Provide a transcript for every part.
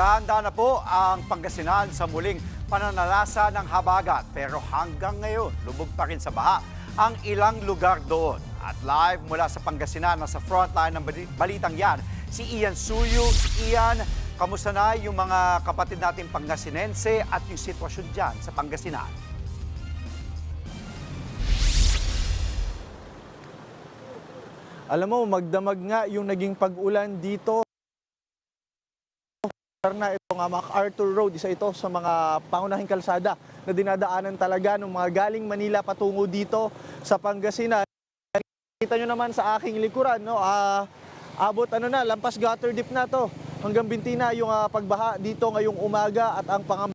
Nagkahanda na po ang Pangasinan sa muling pananalasa ng habagat. Pero hanggang ngayon, lubog pa rin sa baha ang ilang lugar doon. At live mula sa Pangasinan, nasa frontline ng balitang yan, si Ian Suyo. Ian, kamusta na yung mga kapatid natin Pangasinense at yung sitwasyon dyan sa Pangasinan? Alam mo, magdamag nga yung naging pag-ulan dito na ito nga MacArthur Road, isa ito sa mga pangunahing kalsada na dinadaanan talaga ng mga galing Manila patungo dito sa Pangasinan. Kita nyo naman sa aking likuran, no? Abot lampas gutter deep na to. Hanggang binti na yung pagbaha dito ngayong umaga at ang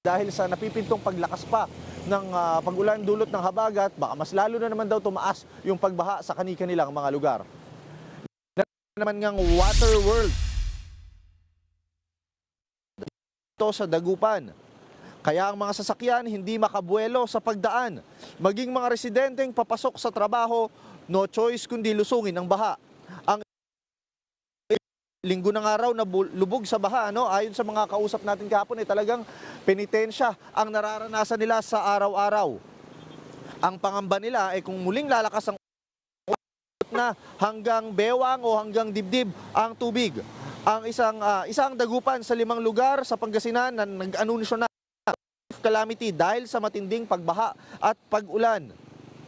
dahil sa napipintong paglakas pa ng pag-ulan dulot ng habagat, baka mas lalo na naman daw tumaas yung pagbaha sa kani-kanilang mga lugar. Naman ngang Water World ito sa Dagupan. Kaya ang mga sasakyan hindi makabuelo sa pagdaan. Maging mga residenteng papasok sa trabaho, no choice kundi lusungin ang baha. Ang linggo ng araw na lubog sa baha, no? Ayon sa mga kausap natin kahapon, talagang penitensya ang nararanasan nila sa araw-araw. Ang pangamba nila ay kung muling lalakas ang na hanggang bewang o hanggang dibdib ang tubig. Ang isang dagupan sa 5 lugar sa Pangasinan na nag-anunsyo na calamity dahil sa matinding pagbaha at pag-ulan.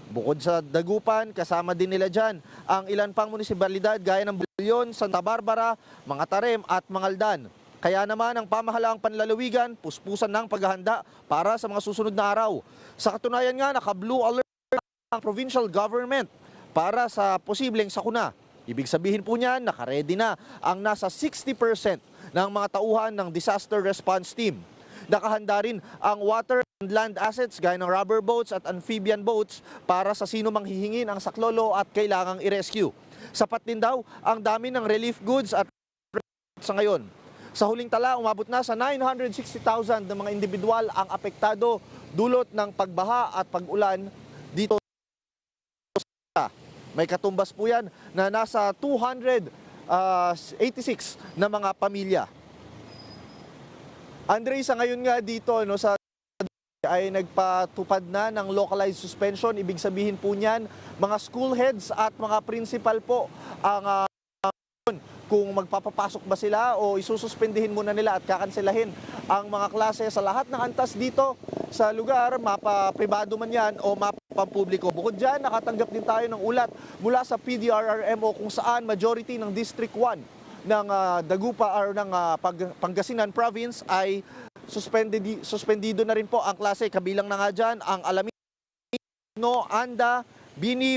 Bukod sa Dagupan, kasama din nila dyan ang ilan pang munisipalidad gaya ng Bulyon, Santa Barbara, mga Tarem at Mangaldan. Kaya naman ang pamahalaang panlalawigan, puspusan ng paghahanda para sa mga susunod na araw. Sa katunayan nga, naka-blue alert ang provincial government para sa posibleng sakuna. Ibig sabihin po niyan, nakaredy na ang nasa 60% ng mga tauhan ng disaster response team. Nakahanda rin ang water and land assets gaya ng rubber boats at amphibian boats para sa sino mang hihingin ang saklolo at kailangang i-rescue. Sapat din daw ang dami ng relief goods at sa ngayon. Sa huling tala, umabot na sa 960,000 ng mga individual ang apektado dulot ng pagbaha at pag-ulan dito. May katumbas po yan na nasa 286 na mga pamilya. Andre, sa ngayon nga dito sa ay nagpatupad na ng localized suspension. Ibig sabihin po niyan, mga school heads at mga principal po ang kung magpapapasok ba sila o isususpendihin muna nila at kakanselahin ang mga klase sa lahat ng antas dito sa lugar, mapa-pribado man yan o mapa-publiko. Bukod dyan, nakatanggap din tayo ng ulat mula sa PDRRMO kung saan majority ng District 1 ng Dagupa or ng Pangasinan Province ay suspendido na rin po ang klase. Kabilang na nga dyan ang Alamino, Anda, Bani,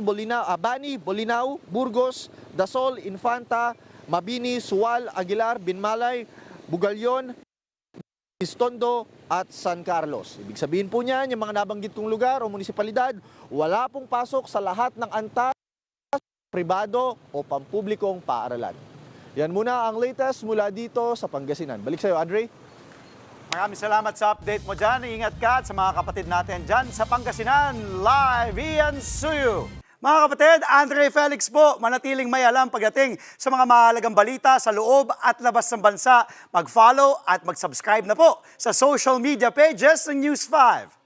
Bolinao, Burgos, Dasol, Infanta, Mabini, Sual, Aguilar, Binmalay, Bugalyon, Istondo at San Carlos. Ibig sabihin po niyan, yung mga nabanggit kong lugar o munisipalidad, wala pong pasok sa lahat ng antas, pribado o pampublikong paaralan. Yan muna ang latest mula dito sa Pangasinan. Balik sa iyo, Andre. Maraming salamat sa update mo dyan. Ingat ka at sa mga kapatid natin dyan sa Pangasinan. Live, Ian Suyo. Mga kapatid, Andre Felix po, manatiling may alam pagdating sa mga mahalagang balita sa loob at labas ng bansa. Mag-follow at mag-subscribe na po sa social media pages ng News 5.